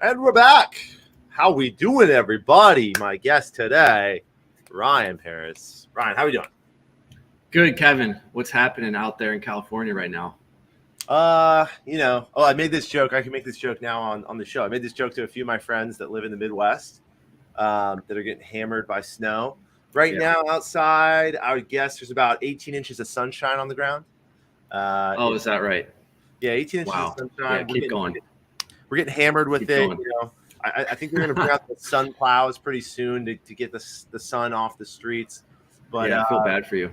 And we're back. How we doing, everybody? My guest today, Ryan Pereus. Ryan, how we doing? Good, Kevin. What's happening out there in California right now? I made this joke. I can make this joke now on the show. I made this joke to a few of my friends that live in the Midwest that are getting hammered by snow. Right now, outside, I would guess there's about 18 inches of sunshine on the ground. Is that right? Yeah, 18 inches of sunshine. Yeah, keep going. We're getting hammered with it. You know, I think they're going to bring out the sun plows pretty soon to get the sun off the streets. But I feel bad for you.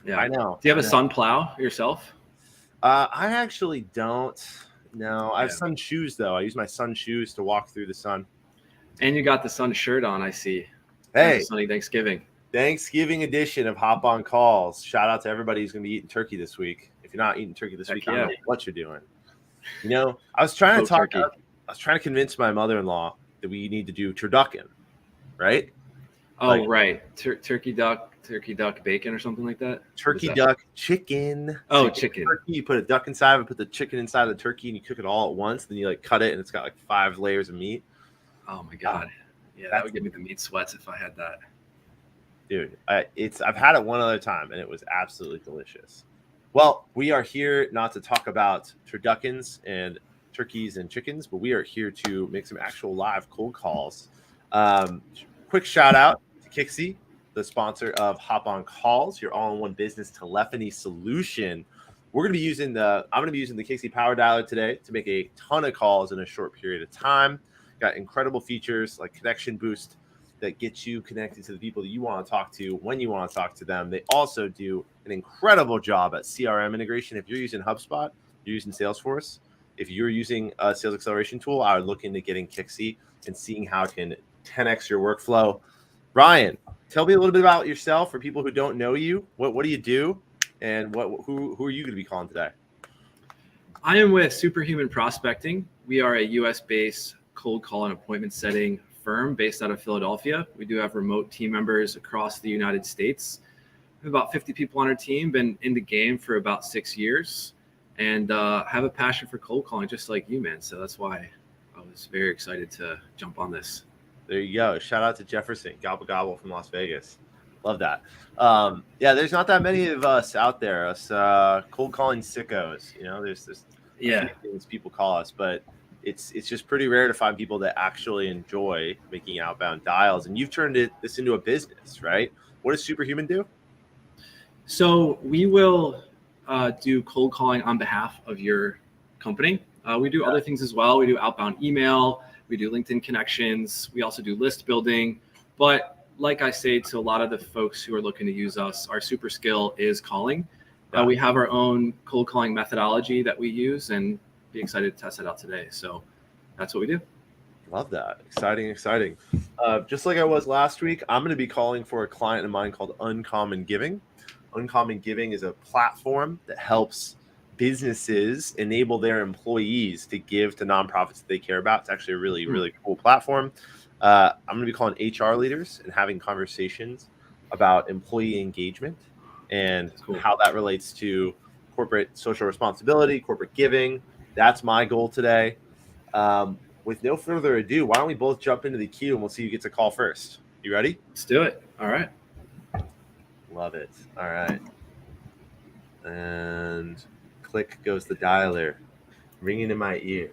Yeah, I know. Do you have a sun plow yourself? I actually don't. No, I have sun shoes though. I use my sun shoes to walk through the sun. And you got the sun shirt on, I see. Hey, sunny Thanksgiving. Thanksgiving edition of Hop on Calls. Shout out to everybody who's going to be eating turkey this week. If you're not eating turkey this week, I don't know what you're doing. You know, I was trying to convince my mother-in-law that we need to do turducken, right? Oh, right. Turkey duck bacon or something like that? Turkey duck chicken. Oh, chicken. Turkey, you put a duck inside of it, put the chicken inside of the turkey, and you cook it all at once. Then you cut it, and it's got 5 layers of meat. Oh my God. Yeah, that would give me the meat sweats if I had that. Dude, I've had it one other time, and it was absolutely delicious. Well, we are here not to talk about turduckens and turkeys and chickens, but we are here to make some actual live cold calls. Quick shout out to Kixie, the sponsor of Hop on Calls, your all-in-one business telephony solution. I'm going to be using the Kixie Power Dialer today to make a ton of calls in a short period of time. Got incredible features like connection boost that gets you connected to the people that you want to talk to when you want to talk to them. They also do an incredible job at CRM integration. If you're using HubSpot, you're using Salesforce. If you're using a sales acceleration tool, I would look into getting Kixie and seeing how it can 10x your workflow. Ryan, tell me a little bit about yourself for people who don't know you. What do you do, and who are you going to be calling today? I am with Superhuman Prospecting. We are a US-based cold call and appointment setting firm based out of Philadelphia. We do have remote team members across the United States. We have about 50 people on our team, been in the game for about 6 years, and have a passion for cold calling just like you, man. So that's why I was very excited to jump on this. There you go. Shout out to Jefferson, Gobble Gobble from Las Vegas. Love that. There's not that many of us out there, us cold calling sickos. You know, there's things people call us, but it's just pretty rare to find people that actually enjoy making outbound dials. And you've turned this into a business, right? What does Superhuman do? So we will do cold calling on behalf of your company. We do other things as well. We do outbound email. We do LinkedIn connections. We also do list building. But like I say to a lot of the folks who are looking to use us, our super skill is calling. We have our own cold calling methodology that we use, and be excited to test it out today. So that's what we do. Love that. Exciting. Just like I was last week, I'm going to be calling for a client of mine called Uncommon Giving. Uncommon Giving is a platform that helps businesses enable their employees to give to nonprofits that they care about. It's actually a really, really cool platform. I'm going to be calling HR leaders and having conversations about employee engagement and how that relates to corporate social responsibility, corporate giving. That's my goal today. With no further ado, why don't we both jump into the queue and we'll see who gets a call first. You ready? Let's do it. All right. Love it. All right. And click goes the dialer, ringing in my ear.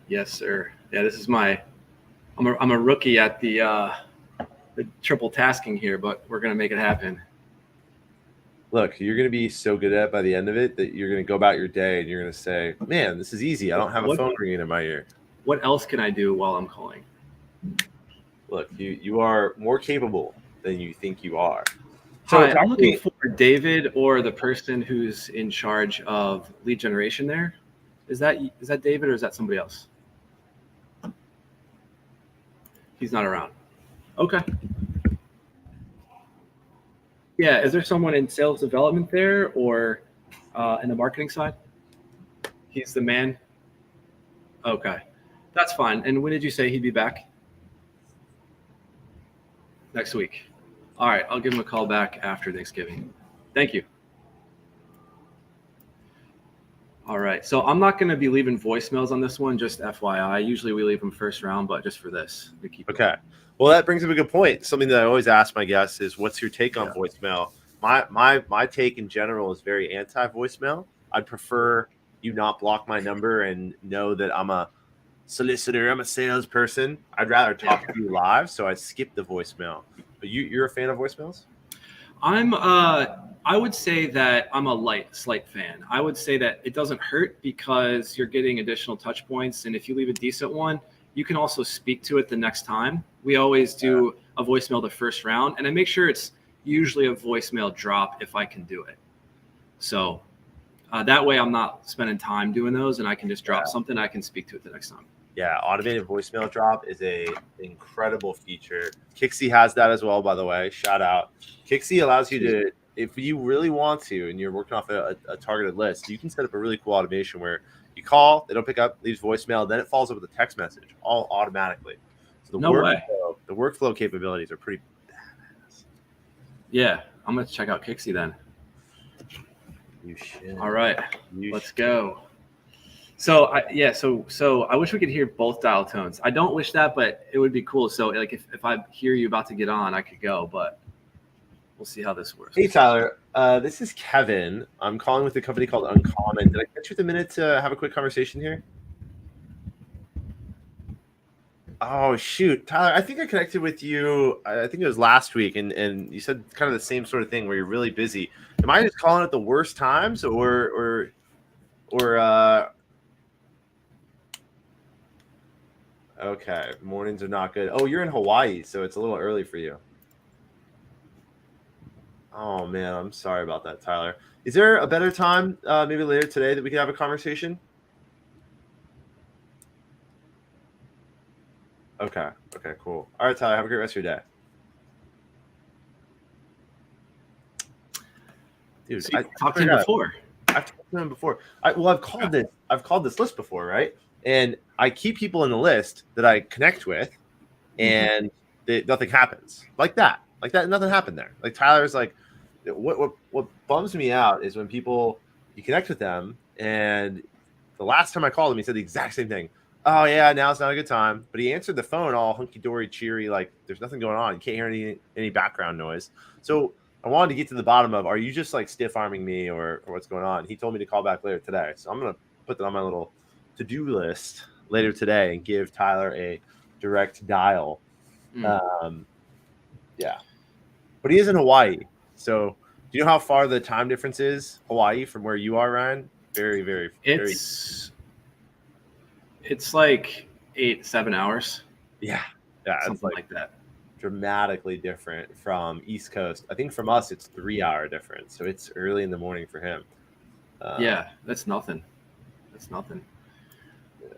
Yes, sir. Yeah, this is I'm a rookie at the triple tasking here, but we're going to make it happen. Look, you're going to be so good at it by the end of it that you're going to go about your day and you're going to say, man, this is easy. I don't have a phone ringing in my ear. What else can I do while I'm calling? Look, you are more capable than you think you are. So I'm looking for David or the person who's in charge of lead generation there. Is that David or is that somebody else? He's not around. Okay. Yeah, is there someone in sales development there or in the marketing side? He's the man? Okay, that's fine. And when did you say he'd be back? Next week. All right, I'll give him a call back after Thanksgiving. Thank you. All right. So I'm not going to be leaving voicemails on this one, just FYI. Usually we leave them first round, but just for this, we keep Okay. Well, that brings up a good point. Something that I always ask my guests is, what's your take on voicemail? My take in general is very anti-voicemail. I'd prefer you not block my number and know that I'm a solicitor, I'm a salesperson. I'd rather talk to you live, so I skip the voicemail. But you're a fan of voicemails? I would say that I'm a slight fan. I would say that it doesn't hurt because you're getting additional touch points. And if you leave a decent one, you can also speak to it the next time. We always do a voicemail the first round, and I make sure it's usually a voicemail drop if I can do it. So that way I'm not spending time doing those, and I can just drop something. I can speak to it the next time. Yeah, automated voicemail drop is an incredible feature. Kixie has that as well, by the way. Shout out. Kixie allows you to, if you really want to, and you're working off a targeted list, you can set up a really cool automation where you call, they don't pick up, leaves voicemail, then it follows up with a text message, all automatically. So the workflow capabilities are pretty badass. Yeah, I'm going to check out Kixie then. You should. All right, let's go. So I wish we could hear both dial tones. I don't wish that, but it would be cool. So like if I hear you about to get on, I could go, but we'll see how this works. Hey Tyler, this is Kevin. I'm calling with a company called Uncommon. Did I catch you with a minute to have a quick conversation here? Oh shoot, Tyler, I think I connected with you. I think it was last week, and you said kind of the same sort of thing where you're really busy. Am I just calling at the worst times, or okay, mornings are not good. Oh, you're in Hawaii, so it's a little early for you. Oh man, I'm sorry about that, Tyler. Is there a better time, maybe later today, that we can have a conversation? Okay, cool. All right, Tyler, have a great rest of your day. Dude, so I've talked to him before. I've talked to him before. I've called this list before, right? And I keep people in the list that I connect with, and nothing happens. Like that, nothing happened there. Like Tyler's like, what bums me out is when you connect with them, and the last time I called him, he said the exact same thing. Oh yeah, now it's not a good time. But he answered the phone all hunky dory, cheery, like there's nothing going on. You can't hear any background noise. So I wanted to get to the bottom of, are you just like stiff arming me or what's going on? He told me to call back later today, so I'm gonna put that on my little to-do list later today and give Tyler a direct dial. Yeah, but he is in Hawaii. So do you know how far the time difference is, Hawaii, from where you are, Ryan? Very, very. It's like 7 hours. Yeah, something like that. Dramatically different from East Coast. I think from us, it's 3 hour difference. So it's early in the morning for him. Yeah, that's nothing.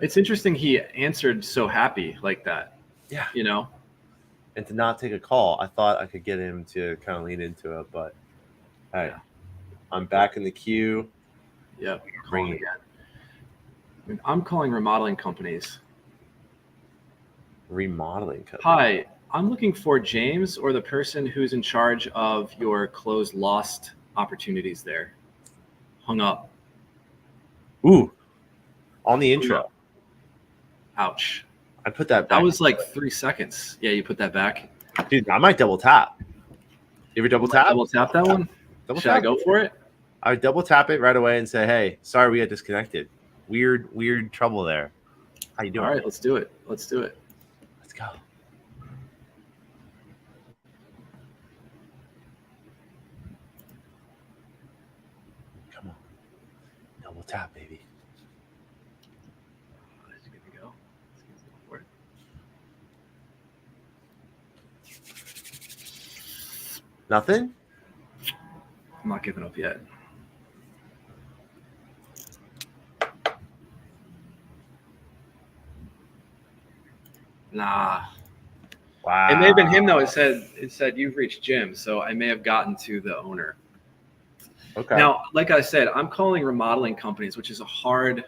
It's interesting he answered so happy like that. Yeah. You know? And to not take a call, I thought I could get him to kind of lean into it. But hey, I'm back in the queue. Yep. Calling again. I'm calling remodeling companies. Remodeling companies. Hi, I'm looking for James or the person who's in charge of your closed lost opportunities there. Hung up. Ooh. On the intro. Ouch. I put that back. That was like 3 seconds. Yeah, you put that back. Dude, I might double tap. You ever double tap? Double tap that one? Should I go for it? I would double tap it right away and say, hey, sorry we got disconnected. Weird trouble there. How you doing? All right, let's do it. Let's go. Come on. Double tap, baby. It's good to go. Let's go for it. Nothing? I'm not giving up yet. Nah. Wow. It may have been him though. It said you've reached Jim, so I may have gotten to the owner. Okay. Now, like I said, I'm calling remodeling companies, which is a hard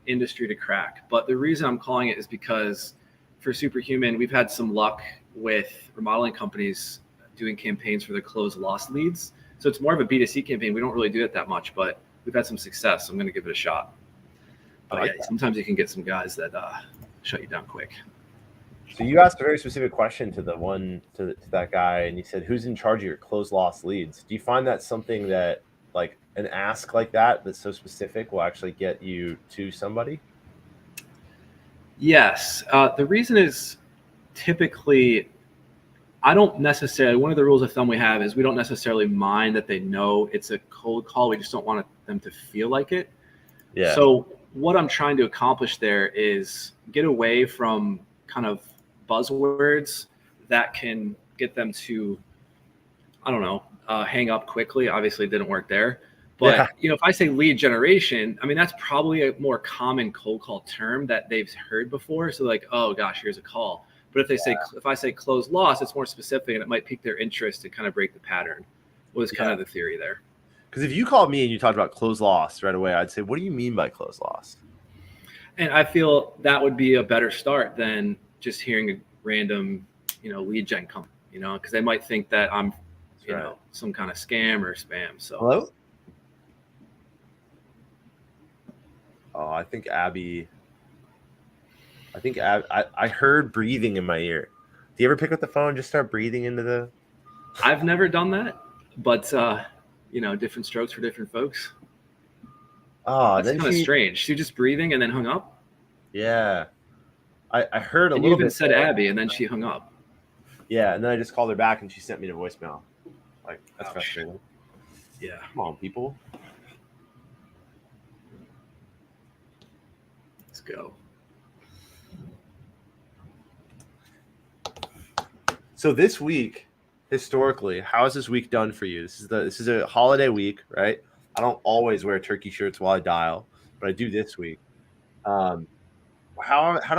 industry to crack. But the reason I'm calling it is because for Superhuman, we've had some luck with remodeling companies doing campaigns for their closed lost leads. So it's more of a B2C campaign. We don't really do it that much, but we've had some success. So I'm going to give it a shot. But yeah, sometimes you can get some guys that shut you down quick. So you asked a very specific question to to that guy, and you said, "Who's in charge of your close loss leads?" Do you find that something that like an ask like that that's so specific will actually get you to somebody? Yes. The reason is typically I don't necessarily, one of the rules of thumb we have is we don't necessarily mind that they know it's a cold call. We just don't want them to feel like it. Yeah. So what I'm trying to accomplish there is get away from kind of buzzwords that can get them to, I don't know, hang up quickly. Obviously it didn't work there. But Yeah. you know, if I say lead generation, I mean, that's probably a more common cold call term that they've heard before. So like, oh gosh, here's a call. But if I say close loss, it's more specific and it might pique their interest and kind of break the pattern. Was kind of the theory there. Because if you called me and you talked about close loss right away, I'd say, what do you mean by close loss? And I feel that would be a better start than just hearing a random, lead gen come, because they might think that I'm, some kind of scam or spam. So hello. Oh, I think Abby. I heard breathing in my ear. Do you ever pick up the phone and just start breathing into the? I've never done that, but different strokes for different folks. Oh, that's kind of strange. She just breathing and then hung up. Yeah, I heard a and little you even bit. Said Abby, and then she hung up. Yeah, and then I just called her back, and she sent me a voicemail. Like that's frustrating. Yeah, come on, people. Let's go. So this week, historically, how is this week done for you? This is a holiday week, right? I don't always wear turkey shirts while I dial, but I do this week. How do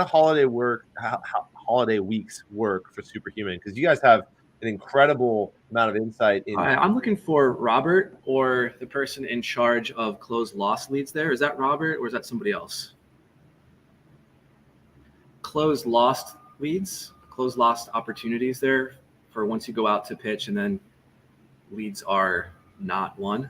holiday weeks work for Superhuman? Because you guys have an incredible amount of insight in. I'm looking for Robert or the person in charge of closed loss leads there. Is that Robert or is that somebody else? Closed lost leads, closed lost opportunities there for once you go out to pitch and then leads are not won.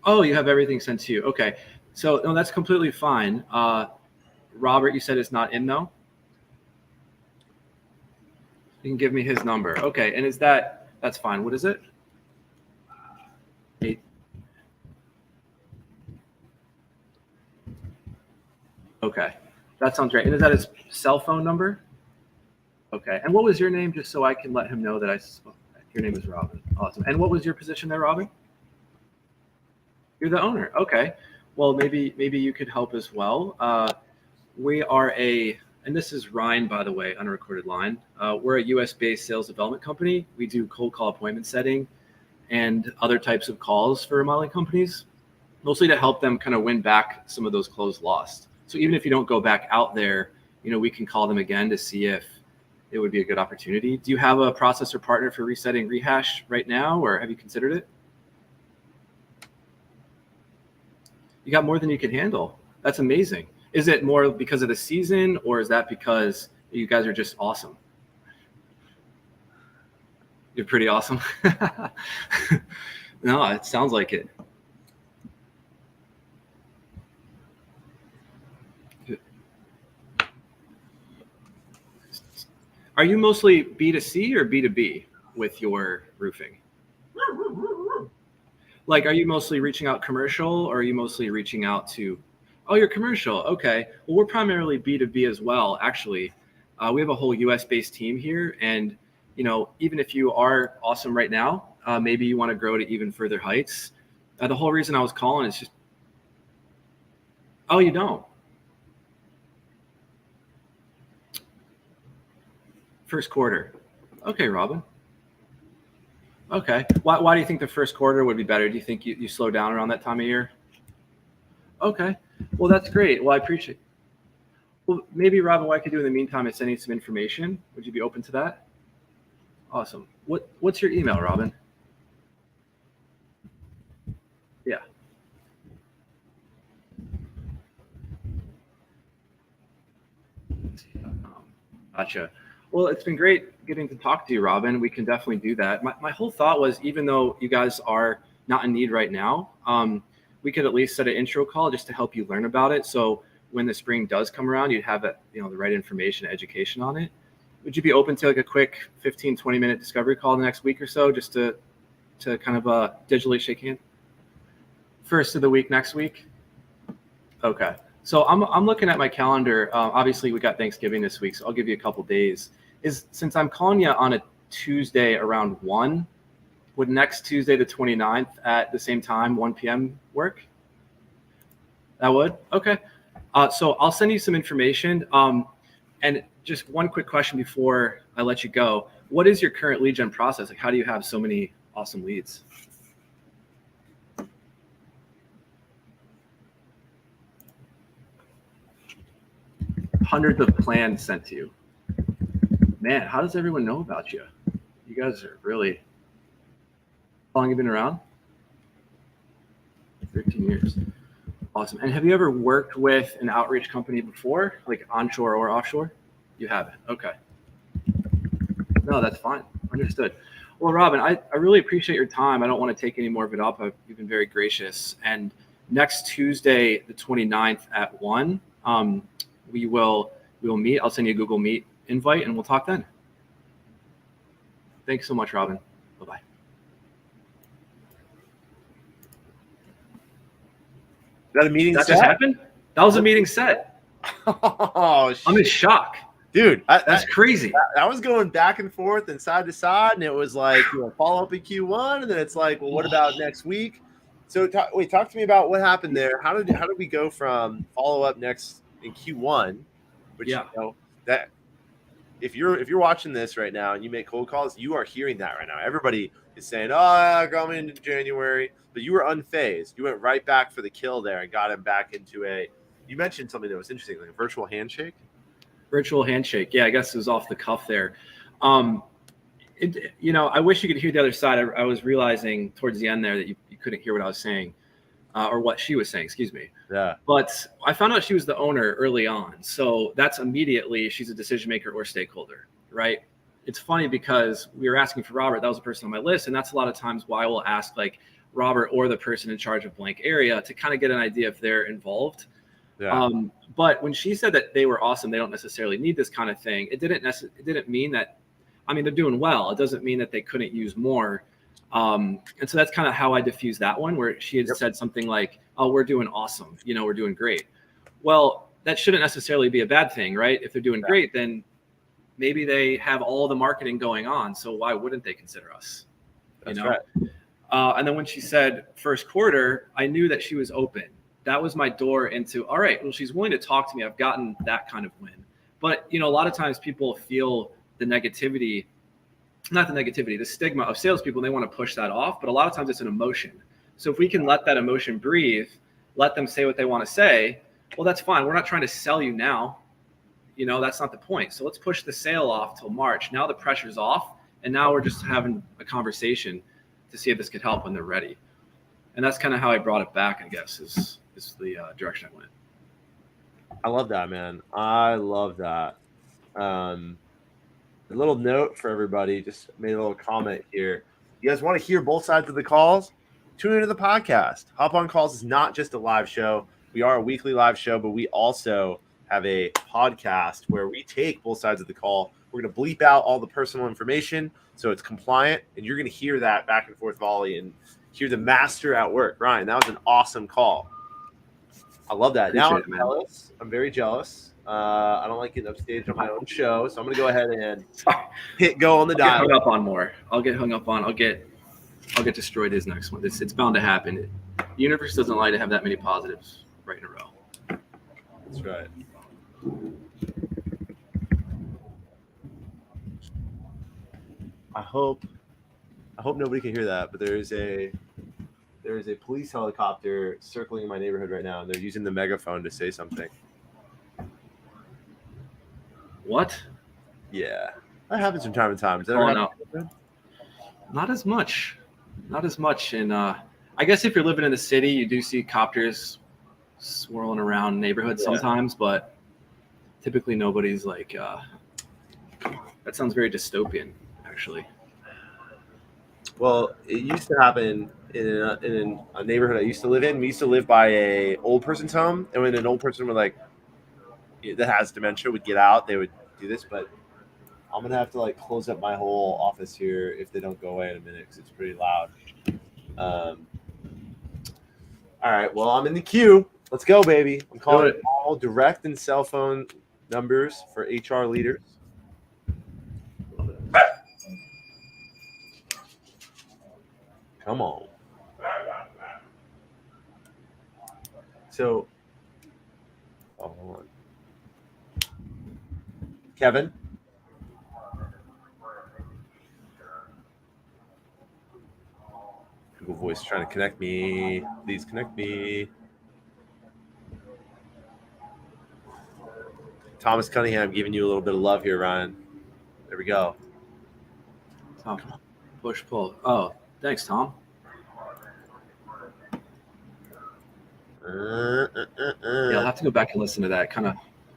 You have everything sent to you. Okay. So no, that's completely fine. Robert, you said it's not in though? You can give me his number. Okay. And that's fine. What is it? 8. Okay. That sounds great. And is that his cell phone number? Okay. And what was your name, just so I can let him know that your name is Robin. Awesome. And what was your position there, Robin? You're the owner. Okay. Well, maybe you could help as well. We are and this is Ryan, by the way, unrecorded line. We're a US-based sales development company. We do cold call appointment setting and other types of calls for remodeling companies, mostly to help them kind of win back some of those closed lost. So even if you don't go back out there, we can call them again to see if it would be a good opportunity. Do you have a process or partner for resetting rehash right now, or have you considered it? You got more than you can handle. That's amazing. Is it more because of the season, or is that because you guys are just awesome? You're pretty awesome. No, it sounds like it. Are you mostly B2C or B2B with your roofing? Like, are you mostly reaching out commercial, or are you mostly reaching out to, you're commercial. Okay. Well, we're primarily B2B as well. Actually, we have a whole US-based team here. And, even if you are awesome right now, maybe you want to grow to even further heights. The whole reason I was calling is just, you don't? First quarter. Okay, Robin. Okay. Why do you think the first quarter would be better? Do you think you slow down around that time of year? Okay. Well, that's great. Well, I appreciate it. Well, maybe, Robin, what I could do in the meantime is send you some information. Would you be open to that? Awesome. What's your email, Robin? Yeah. Gotcha. Well, it's been great getting to talk to you, Robin. We can definitely do that. My whole thought was, even though you guys are not in need right now, we could at least set an intro call just to help you learn about it. So when the spring does come around, you'd have the right information, education on it. Would you be open to like a quick 15, 20-minute discovery call the next week or so, just to kind of digitally shake hands? First of the week next week? Okay. So I'm looking at my calendar. Obviously, we got Thanksgiving this week, so I'll give you a couple days. Since I'm calling you on a Tuesday around 1, would next Tuesday, the 29th at the same time, 1 p.m. work? That would? Okay. So I'll send you some information. And just one quick question before I let you go. What is your current lead gen process? Like, how do you have so many awesome leads? Hundreds of plans sent to you. Man, how does everyone know about you? You guys are really... How long have you been around? 13 years. Awesome. And have you ever worked with an outreach company before, like onshore or offshore? You haven't. Okay. No, that's fine. Understood. Well, Robin, I really appreciate your time. I don't want to take any more of it up. You've been very gracious. And next Tuesday, the 29th at 1, we will meet. I'll send you a Google Meet invite and we'll talk then. Thanks so much, Robin. Bye-bye. Is that a meeting that set? Just happened? That was a meeting set. Oh, shit. I'm in shock. Dude, that's crazy. I was going back and forth and side to side, and it was like, follow up in Q1, and then it's like, well, what about next week? So talk to me about what happened there. How did we go from follow up next in Q1, which that if you're watching this right now and you make cold calls, you are hearing that right now. Everybody is saying, "Oh, coming into January," but you were unfazed. You went right back for the kill there and got him back into a. You mentioned something that was interesting, like a virtual handshake. Virtual handshake. Yeah, I guess it was off the cuff there. I wish you could hear the other side. I was realizing towards the end there that you couldn't hear what I was saying, or what she was saying, excuse me. Yeah. But I found out she was the owner early on. So that's immediately she's a decision maker or stakeholder, right? It's funny because we were asking for Robert. That was the person on my list. And that's a lot of times why we'll ask like Robert or the person in charge of blank area to kind of get an idea if they're involved. Yeah. But when she said that they were awesome, they don't necessarily need this kind of thing. It didn't mean that. I mean, they're doing well. It doesn't mean that they couldn't use more. And so that's kind of how I diffused that one, where she had said something like, "Oh, we're doing awesome. We're doing great." Well, that shouldn't necessarily be a bad thing, right? If they're doing great, then maybe they have all the marketing going on. So why wouldn't they consider us? That's right. And then when she said first quarter, I knew that she was open. That was my door into, all right, well, she's willing to talk to me. I've gotten that kind of win. But, a lot of times people feel the negativity, the stigma of salespeople, and they want to push that off. But a lot of times it's an emotion. So if we can let that emotion breathe, let them say what they want to say, well, that's fine. We're not trying to sell you now. That's not the point. So let's push the sale off till March. Now the pressure's off. And now we're just having a conversation to see if this could help when they're ready. And that's kind of how I brought it back, I guess, is the direction I went. I love that, man. I love that. A little note for everybody, just made a little comment here. You guys want to hear both sides of the calls? Tune into the podcast. Hop on Calls is not just a live show. We are a weekly live show, but we also have a podcast where we take both sides of the call. We're going to bleep out all the personal information so it's compliant, and you're going to hear that back and forth volley and hear the master at work. Ryan, that was an awesome call. I love that. Appreciate now it, man. jealous. I'm very jealous. I don't like getting upstaged on my own show, so I'm going to go ahead and hit go on the dial. I'll get hung up on more. I'll get destroyed his next one. It's bound to happen. The universe doesn't like to have that many positives right in a row. That's right. I hope nobody can hear that, but there is a police helicopter circling my neighborhood right now, and they're using the megaphone to say something. What? Yeah, that happens from time to time. Is that Not as much. And I guess if you're living in the city, you do see copters swirling around neighborhoods sometimes, but typically nobody's like. That sounds very dystopian, actually. Well, it used to happen in a neighborhood I used to live in. We used to live by a old person's home, and when an old person would like that has dementia would get out, they would do this. But I'm gonna have to like close up my whole office here if they don't go away in a minute because it's pretty loud. Um, all right, well I'm in the queue. Let's go, baby. I'm calling all direct and cell phone numbers for HR leaders. Come on. So, hold on. Kevin. Google Voice trying to connect me. Please connect me. Thomas Cunningham giving you a little bit of love here, Ryan. There we go. Tom, push pull. Oh, thanks, Tom. Yeah, I'll have to go back and listen to that. Kind of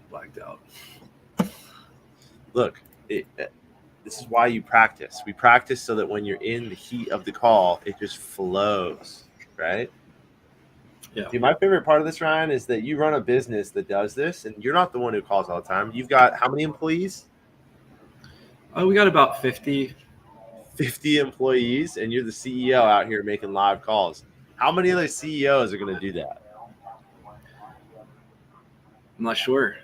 blacked out. Look, this is why you practice. We practice so that when you're in the heat of the call, it just flows, right? Yeah. See, my favorite part of this, Ryan, is that you run a business that does this, and you're not the one who calls all the time. You've got how many employees? We got about 50. 50 employees, and you're the CEO out here making live calls. How many other CEOs are going to do that? I'm not sure.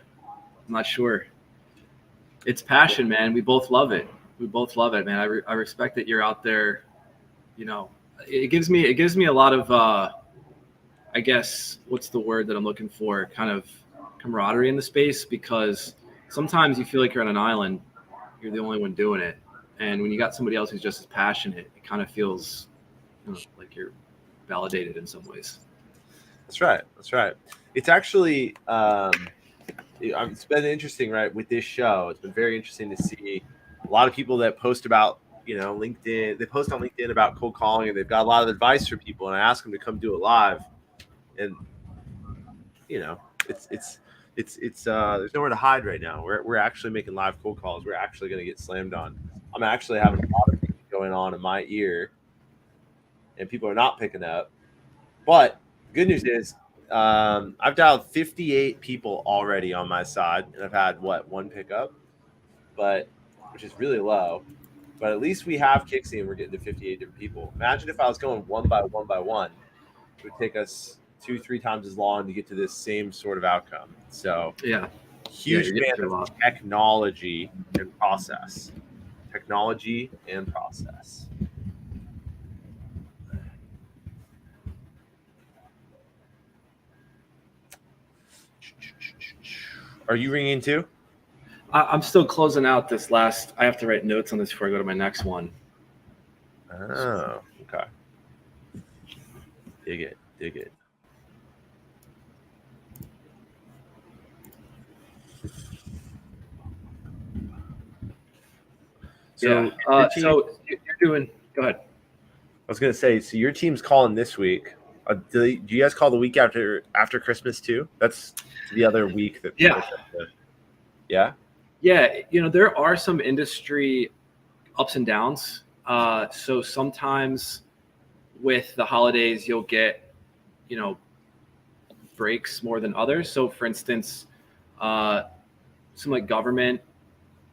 It's passion, man. We both love it. Man. I respect that you're out there. You know, it gives me a lot of, I guess, what's the word that I'm looking for? Kind of camaraderie in the space, because sometimes you feel like you're on an island. You're the only one doing it. And when you got somebody else who's just as passionate, it kind of feels like you're validated in some ways. That's right. It's actually, it's been interesting, right, with this show. It's been very interesting to see a lot of people that post about, LinkedIn. They post on LinkedIn about cold calling, and they've got a lot of advice for people. And I ask them to come do it live, and it's there's nowhere to hide right now. We're actually making live cold calls. We're actually going to get slammed on. I'm actually having a lot of things going on in my ear, and people are not picking up. But the good news is I've dialed 58 people already on my side, and I've had one pickup, which is really low. But at least we have Kixie, and we're getting to 58 different people. Imagine if I was going one by one. It would take us 2-3 times as long to get to this same sort of outcome. So yeah, huge fan of technology and process. Are you ringing too? I'm still closing out this last. I have to write notes on this before I go to my next one. Oh, okay. Dig it. So you're doing. Go ahead. I was gonna say, so your team's calling this week. Do you guys call the week after Christmas too? That's the other week that. Yeah. There are some industry ups and downs. So sometimes with the holidays, you'll get, breaks more than others. So for instance, some like government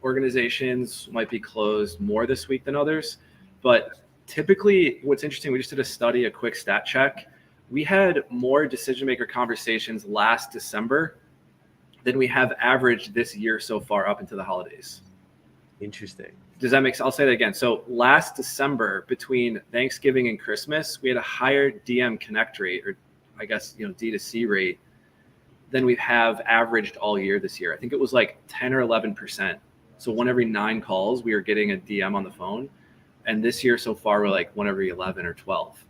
organizations might be closed more this week than others. But typically what's interesting, we just did a quick stat check. We had more decision maker conversations last December than we have averaged this year so far up into the holidays. Interesting. Does that make sense? I'll say that again. So last December, between Thanksgiving and Christmas, we had a higher DM connect rate, or I guess, D2C rate, than we have averaged all year this year. I think it was like 10 or 11%. So 1 every 9 calls, we were getting a DM on the phone. And this year so far, we're like 1 every 11 or 12.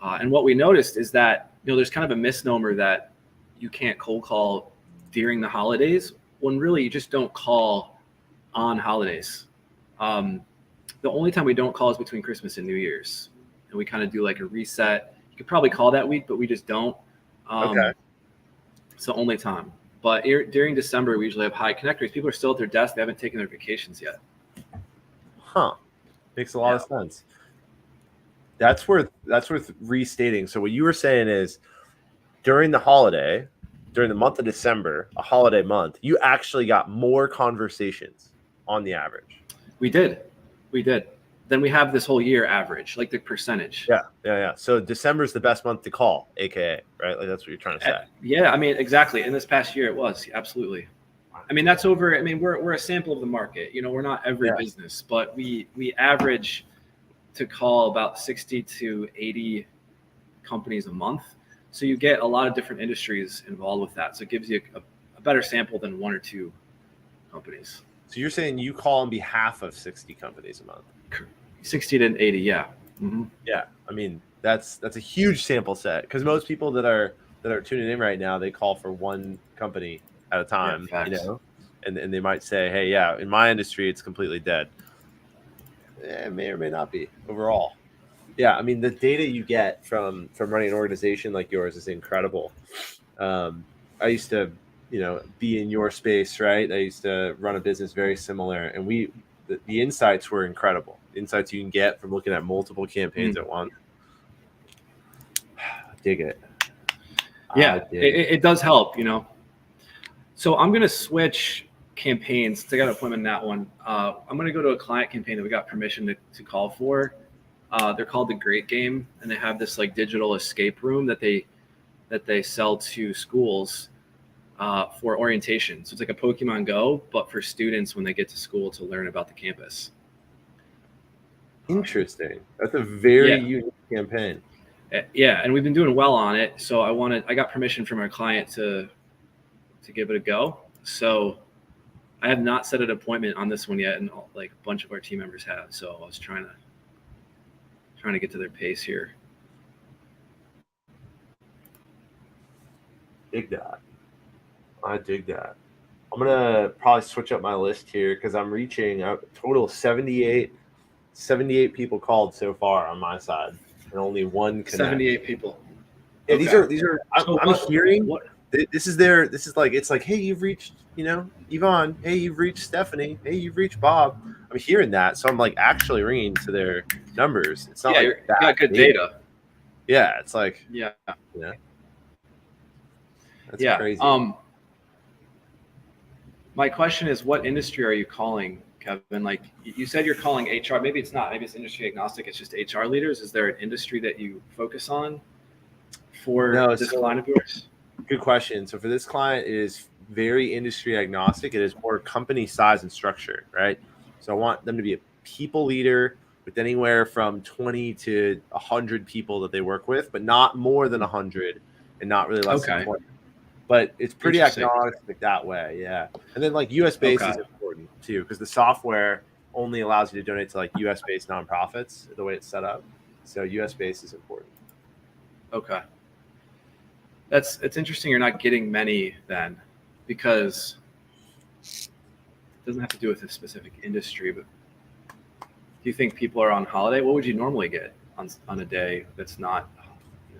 And what we noticed is that, there's kind of a misnomer that you can't cold call during the holidays, when really you just don't call on holidays. The only time we don't call is between Christmas and New Year's. And we kind of do like a reset. You could probably call that week, but we just don't. Okay. It's the only time. But during December, we usually have high connect rates. People are still at their desk. They haven't taken their vacations yet. Huh. Makes a lot of sense. That's worth restating. So what you were saying is during the month of December, a holiday month, you actually got more conversations on the average. We did. Then we have this whole year average, like the percentage. Yeah. So December's the best month to call, AKA, right? Like that's what you're trying to say. Yeah, I mean, exactly. In this past year, it was absolutely. I mean, that's over. I mean, we're a sample of the market. You know, we're not every business, but we average to call about 60 to 80 companies a month. So you get a lot of different industries involved with that. So it gives you a better sample than one or two companies. So you're saying you call on behalf of 60 companies a month? 60 to 80, yeah. Mm-hmm. Yeah, I mean that's a huge sample set because most people that are tuning in right now, they call for one company at a time, you know, and they might say, hey, yeah, in my industry it's completely dead. It may or may not be overall. Yeah, I mean the data you get from running an organization like yours is incredible. I used to, you know, be in your space, right? I used to run a business very similar, and the insights were incredible. Insights you can get from looking at multiple campaigns at once. Dig it. Yeah, it does help, you know. So I'm going to switch campaigns. I got an appointment in that one. I'm going to go to a client campaign that we got permission to call for. They're called The Great Game, and they have this like digital escape room that they sell to schools for orientation. So it's like a Pokemon Go, but for students when they get to school to learn about the campus. Interesting. That's a very unique campaign. Yeah, and we've been doing well on it. So I got permission from our client to give it a go. So I have not set an appointment on this one yet, and like a bunch of our team members have. So I was trying to get to their pace here. I dig that. I'm gonna probably switch up my list here because I'm reaching a total of 78 people called so far on my side, and only one connect. 78 people. Yeah, okay. These are. I'm hearing. This is like, it's like, hey, you've reached, you know, Yvonne. Hey, you've reached Stephanie. Hey, you've reached Bob. I'm hearing that, so I'm like actually ringing to their numbers. It's not like that. You got good data. Yeah, it's like That's crazy. My question is, what industry are you calling, Kevin? Like you said, you're calling HR. Maybe it's not. Maybe it's industry agnostic. It's just HR leaders. Is there an industry that you focus on for this client of yours? Good question. So for this client, it is very industry agnostic. It is more company size and structure, right? So I want them to be a people leader with anywhere from 20 to 100 people that they work with, but not more than 100 and not really less than 20. But it's pretty agnostic that way, yeah. And then like US based is important too, because the software only allows you to donate to like US based nonprofits the way it's set up. So US based is important. Okay. It's interesting you're not getting many then, because it doesn't have to do with a specific industry, but do you think people are on holiday? What would you normally get on a day that's not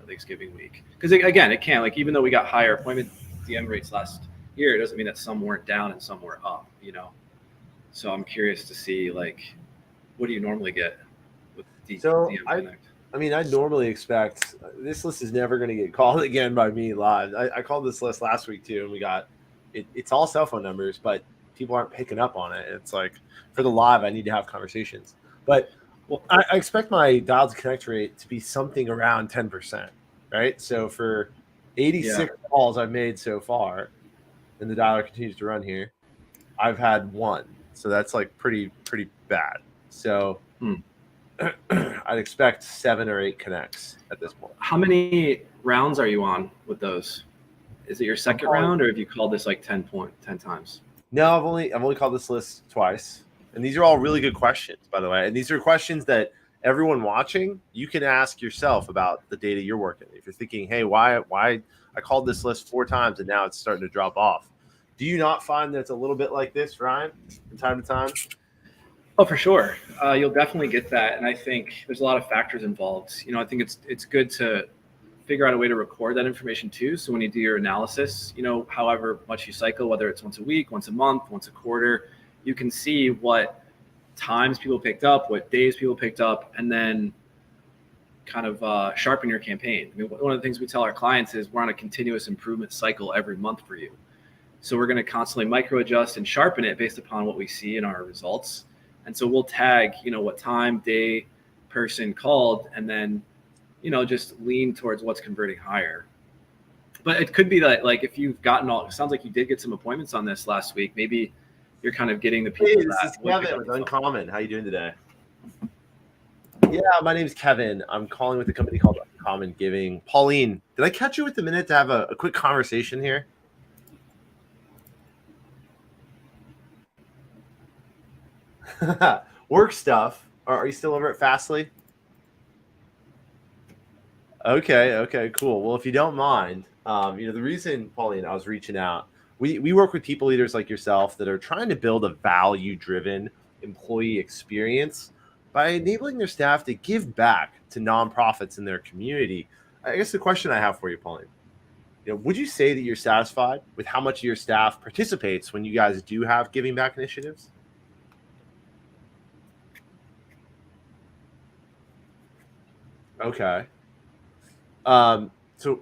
Thanksgiving week? Because again, it can, like, even though we got higher appointment DM rates last year, it doesn't mean that some weren't down and some were up, you know? So I'm curious to see, like, what do you normally get with DM Connect? I mean, I normally expect this list is never going to get called again by me live. I called this list last week too, and we got it's all cell phone numbers, but people aren't picking up on it. It's like for the live, I need to have conversations. But I expect my dial to connect rate to be something around 10%, right? So for 86 calls I've made so far, and the dialer continues to run here, I've had one. So that's like pretty bad. So I'd expect 7 or 8 connects at this point. How many rounds are you on with those? Is it your second round, or have you called this like 10 times? No, I've only called this list twice. And these are all really good questions, by the way. And these are questions that everyone watching, you can ask yourself about the data you're working. If you're thinking, hey, why I called this list 4 times and now it's starting to drop off. Do you not find that it's a little bit like this, Ryan, from time to time? Oh, for sure. You'll definitely get that. And I think there's a lot of factors involved. You know, I think it's good to figure out a way to record that information too. So when you do your analysis, you know, however much you cycle, whether it's once a week, once a month, once a quarter, you can see what times people picked up, what days people picked up, and then kind of sharpen your campaign. I mean, one of the things we tell our clients is we're on a continuous improvement cycle every month for you. So we're going to constantly micro adjust and sharpen it based upon what we see in our results. And so we'll tag, what time, day, person called, and then, just lean towards what's converting higher. But it could be that, like, if you've gotten it sounds like you did get some appointments on this last week. Maybe you're kind of getting the people. Hey, this is Kevin with Uncommon. How you doing today? Yeah, my name is Kevin. I'm calling with a company called Uncommon Giving. Pauline, did I catch you with a minute to have a quick conversation here? Work stuff. Are you still over at Fastly? Okay, cool. Well, if you don't mind, the reason, Pauline, I was reaching out, we work with people leaders like yourself that are trying to build a value-driven employee experience by enabling their staff to give back to nonprofits in their community. I guess the question I have for you, Pauline, would you say that you're satisfied with how much of your staff participates when you guys do have giving back initiatives? Okay. So,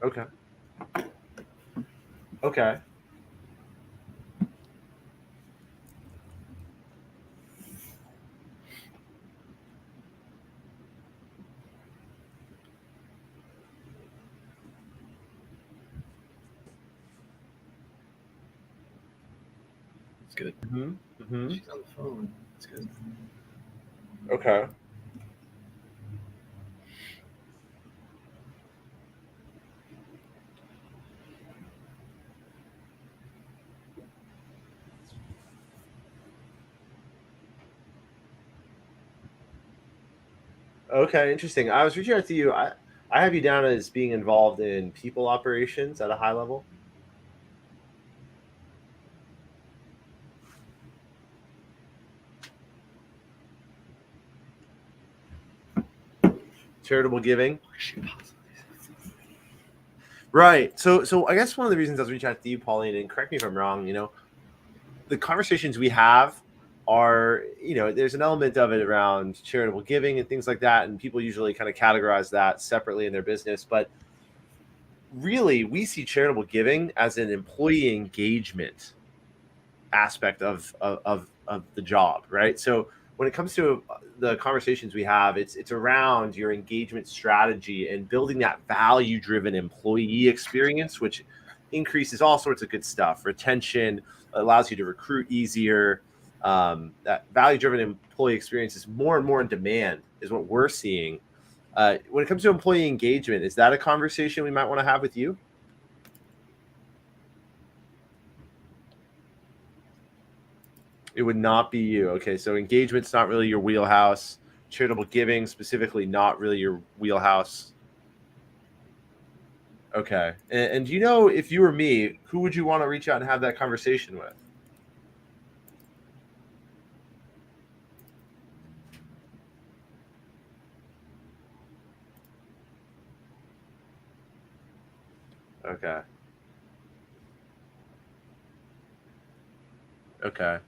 okay. Okay. It's good. Mm-hmm. She's on the phone. It's good. Okay. Okay, interesting. I was reaching out to you. I have you down as being involved in people operations at a high level. Charitable giving. Right. So I guess one of the reasons I was reaching out to you, Pauline, and correct me if I'm wrong, the conversations we have are, there's an element of it around charitable giving and things like that. And people usually kind of categorize that separately in their business. But really, we see charitable giving as an employee engagement aspect of the job, right? So when it comes to the conversations we have, it's around your engagement strategy and building that value-driven employee experience, which increases all sorts of good stuff. Retention, allows you to recruit easier. That value-driven employee experience is more and more in demand, is what we're seeing. When it comes to employee engagement, is that a conversation we might want to have with you? It would not be you. Okay, so engagement's not really your wheelhouse. Charitable giving, specifically, not really your wheelhouse. Okay. And do you know, if you were me, who would you want to reach out and have that conversation with? Okay. Okay.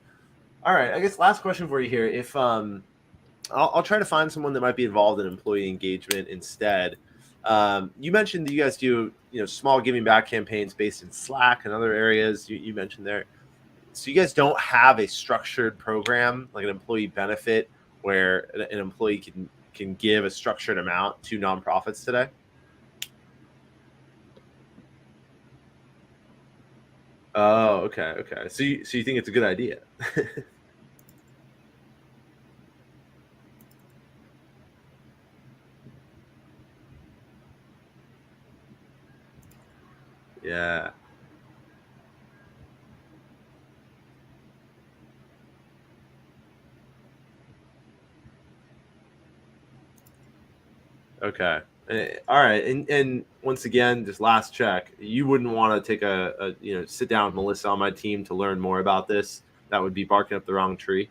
All right. I guess last question for you here. If I'll try to find someone that might be involved in employee engagement instead. You mentioned that you guys do, small giving back campaigns based in Slack and other areas you mentioned there. So you guys don't have a structured program, like an employee benefit, where an employee can give a structured amount to nonprofits today? Oh, okay. So you think it's a good idea? Yeah. Okay. All right. And once again, just last check, you wouldn't want to take sit down with Melissa on my team to learn more about this. That would be barking up the wrong tree.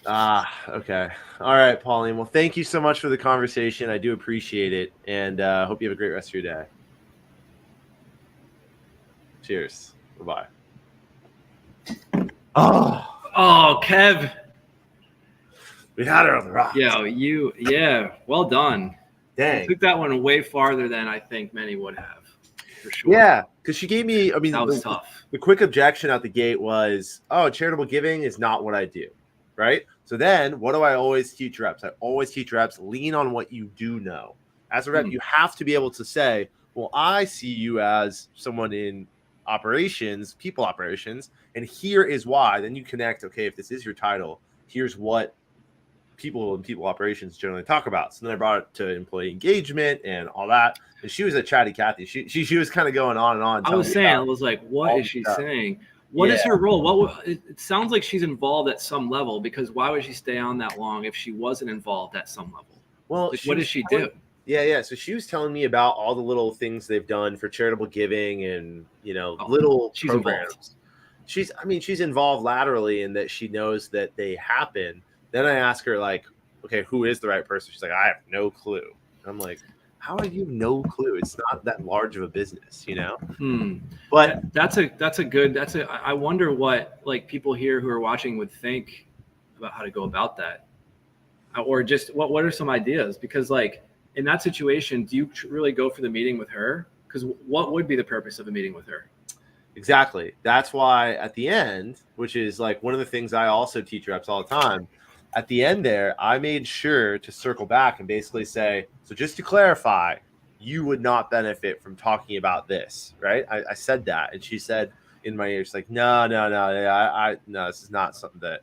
Okay. All right, Pauline. Well, thank you so much for the conversation. I do appreciate it. And hope you have a great rest of your day. Cheers. Bye-bye. Oh, Kev. We had her on the rocks. Yeah, well done. Dang. You took that one way farther than I think many would have, for sure. Yeah, because she gave me, that was tough. The quick objection out the gate was, oh, charitable giving is not what I do, right? So then what do I always teach reps? I always teach reps, lean on what you do know. As a rep, you have to be able to say, well, I see you as someone in operations, people operations, and here is why. Then you connect, okay, if this is your title, here's what people in people operations generally talk about. So then I brought it to employee engagement and all that. And she was a chatty Cathy. She was kind of going on and on. I was saying, I was like, what is she saying? What is her role? It sounds like she's involved at some level, because why would she stay on that long if she wasn't involved at some level? Well, like, what does she do? Yeah. So she was telling me about all the little things they've done for charitable giving and, little she's programs. Involved. She's involved laterally in that she knows that they happen. Then I ask her, like, okay, who is the right person? She's like, I have no clue. And I'm like, how have you no clue? It's not that large of a business, But I wonder what like people here who are watching would think about how to go about that, or just what are some ideas? Because like in that situation, do you really go for the meeting with her? Because what would be the purpose of a meeting with her? Exactly. That's why at the end, which is like one of the things I also teach reps all the time, at the end there, I made sure to circle back and basically say, so just to clarify, you would not benefit from talking about this, right? I said that. And she said in my ear, she's like, no, this is not something that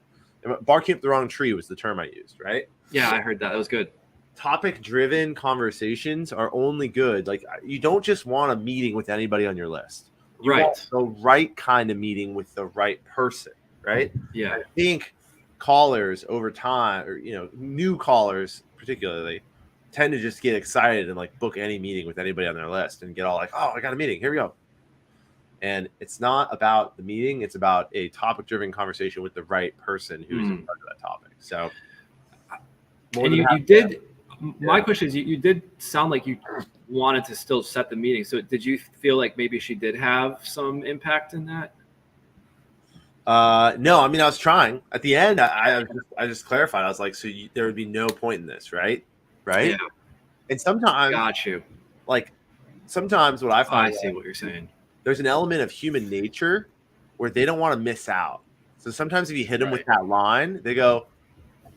barking up the wrong tree was the term I used, right? Yeah, I heard that. That was good. Topic-driven conversations are only good. Like, you don't just want a meeting with anybody on your list. You want the right kind of meeting with the right person, right? Yeah. I think callers over time, or new callers particularly, tend to just get excited and like book any meeting with anybody on their list and get all like, oh, I got a meeting, here we go. And it's not about the meeting, it's about a topic-driven conversation with the right person who's in charge of that topic. So and you did my question is, you did sound like you wanted to still set the meeting. So did you feel like maybe she did have some impact in that? No, I mean, I was trying. At the end, I just clarified. I was like, so there would be no point in this, right? Yeah. And sometimes, got you. Like, sometimes what I find, I see what you're saying. There's an element of human nature where they don't want to miss out. So sometimes if you hit them with that line, they go,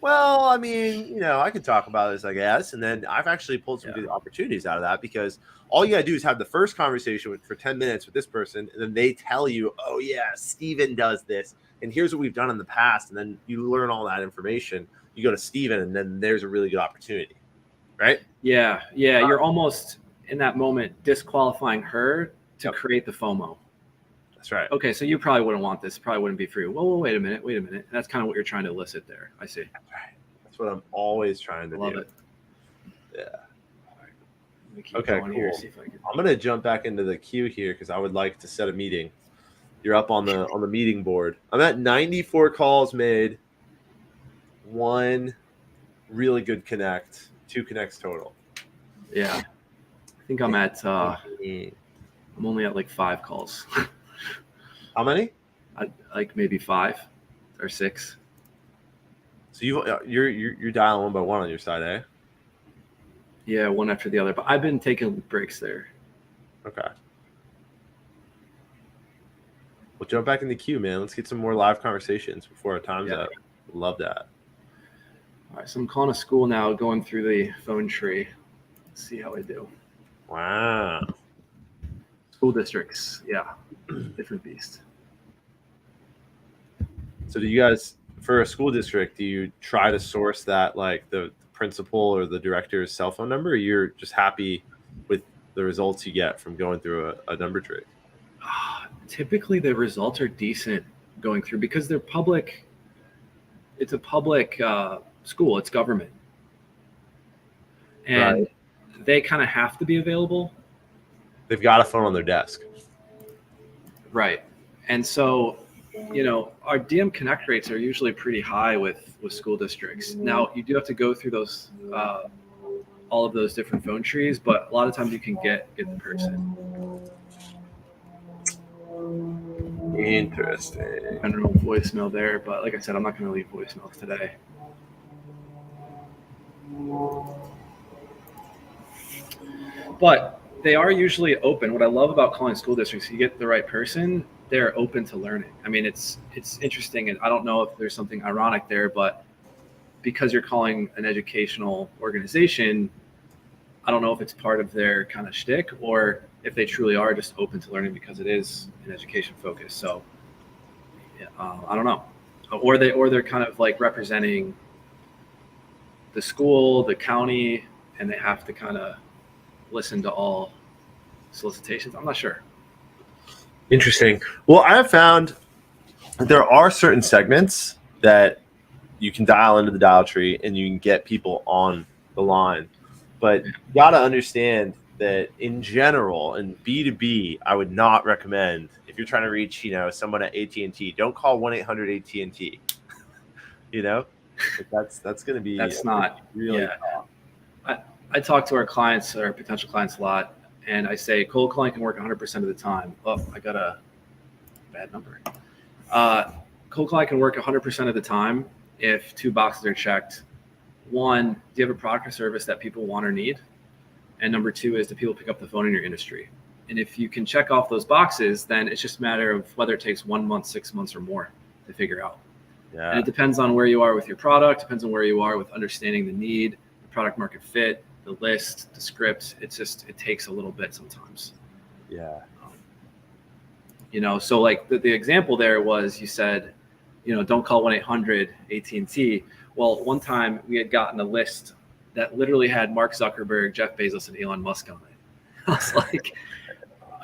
well, I mean, I could talk about this, I guess. And then I've actually pulled some good opportunities out of that, because all you got to do is have the first conversation for 10 minutes with this person. And then they tell you, oh, yeah, Steven does this. And here's what we've done in the past. And then you learn all that information. You go to Steven, and then there's a really good opportunity. Right? Yeah. You're almost in that moment disqualifying her to create the FOMO. That's right. Okay, so you probably wouldn't want this. Probably wouldn't be for you. Well, wait a minute. And that's kind of what you're trying to elicit there. I see. That's right. That's what I'm always trying to do. Love it. Yeah. Okay, cool. Here, I'm gonna jump back into the queue here because I would like to set a meeting. You're up on the meeting board. I'm at 94 calls made, 1 really good connect, 2 connects total. Yeah, I think I'm at. I'm only at like 5 calls. How many? Like maybe 5 or 6. So you're dialing one by one on your side, eh? Yeah, one after the other. But I've been taking breaks there. Okay. We'll jump back in the queue, man. Let's get some more live conversations before our time's up. Love that. All right, so I'm calling a school now, going through the phone tree. Let's see how I do. Wow. School districts, different beast. So do you guys, for a school district, do you try to source that, like the principal or the director's cell phone number, or you're just happy with the results you get from going through a number tree? Typically the results are decent going through because they're public. It's a public school. It's government. And they kind of have to be available. They've got a phone on their desk. Right. And so, our DM connect rates are usually pretty high with school districts. Now, you do have to go through those, all of those different phone trees, but a lot of times you can get the person. Interesting. General voicemail there, but like I said, I'm not going to leave voicemails today. But they are usually open. What I love about calling school districts, you get the right person, they're open to learning. I mean, it's interesting, and I don't know if there's something ironic there, but because you're calling an educational organization, I don't know if it's part of their kind of shtick or if they truly are just open to learning because it is an education focus. So I don't know, or they're kind of like representing the school, the county, and they have to kind of listen to all solicitations. I'm not sure. Interesting. Well, I have found that there are certain segments that you can dial into the dial tree and you can get people on the line. But you got to understand that in general, in B2B, I would not recommend if you're trying to reach, someone at AT&T, don't call 1-800-AT&T. That's going to be That's not really tough. I talk to our clients or potential clients a lot, and I say cold calling can work 100% of the time. Oh, I got a bad number. Cold calling can work 100% of the time if two boxes are checked. One, do you have a product or service that people want or need? And number two is, do people pick up the phone in your industry? And if you can check off those boxes, then it's just a matter of whether it takes 1 month, 6 months, or more to figure out. Yeah. And it depends on where you are with your product, depends on where you are with understanding the need, the product market fit, the list, the script. It takes a little bit sometimes. Yeah. So like the example there was, you said, don't call 1-800-AT&T. Well, one time we had gotten a list that literally had Mark Zuckerberg, Jeff Bezos, and Elon Musk on it. I was like,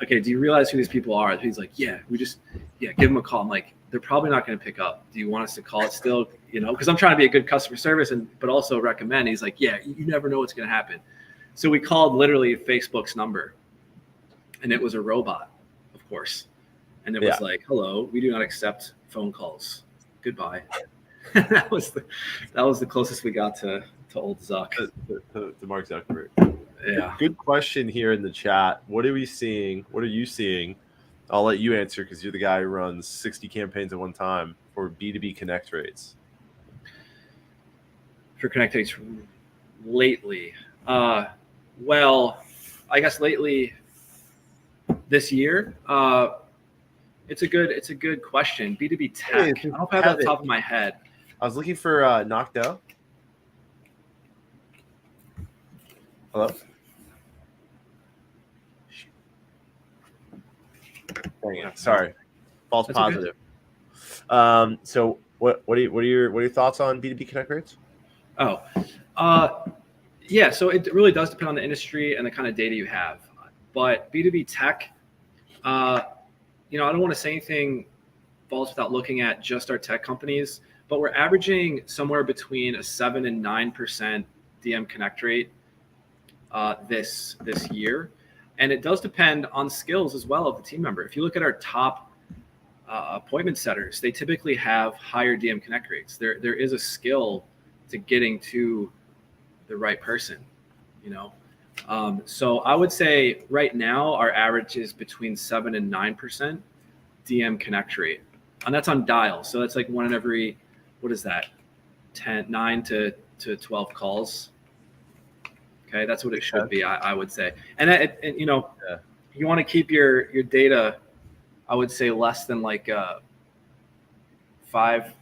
okay, do you realize who these people are? He's like, yeah, give them a call. I'm like, they're probably not going to pick up. Do you want us to call it still? Because I'm trying to be a good customer service, but also recommend. He's like, yeah, you never know what's going to happen. So we called literally Facebook's number, and it was a robot, of course. And it was like, hello, we do not accept phone calls. Goodbye. that was the closest we got to old Zuck. To Mark Zuckerberg. Yeah. Good question here in the chat. What are we seeing? What are you seeing? I'll let you answer because you're the guy who runs 60 campaigns at one time for B2B connect rates. For connect rates lately, well, I guess lately this year, it's a good question. B2B tech. I don't know if I have that off the top of my head. I was looking for Nocto. Hello? Sorry. False That's positive. Okay. So what are your thoughts on B2B connect rates? Yeah, so it really does depend on the industry and the kind of data you have. But B2B tech, I don't want to say anything false without looking at just our tech companies, but we're averaging somewhere between a 7 and 9% DM connect rate this year. And it does depend on skills as well of the team member. If you look at our top appointment setters, they typically have higher DM connect rates. There is a skill to getting to the right person, So I would say right now our average is between 7 and 9% DM connect rate. And that's on dial. So that's like one in every, what is that? 9 to 12 calls. Okay, that's what it should be, I would say. And you want to keep your data, I would say less than like 5,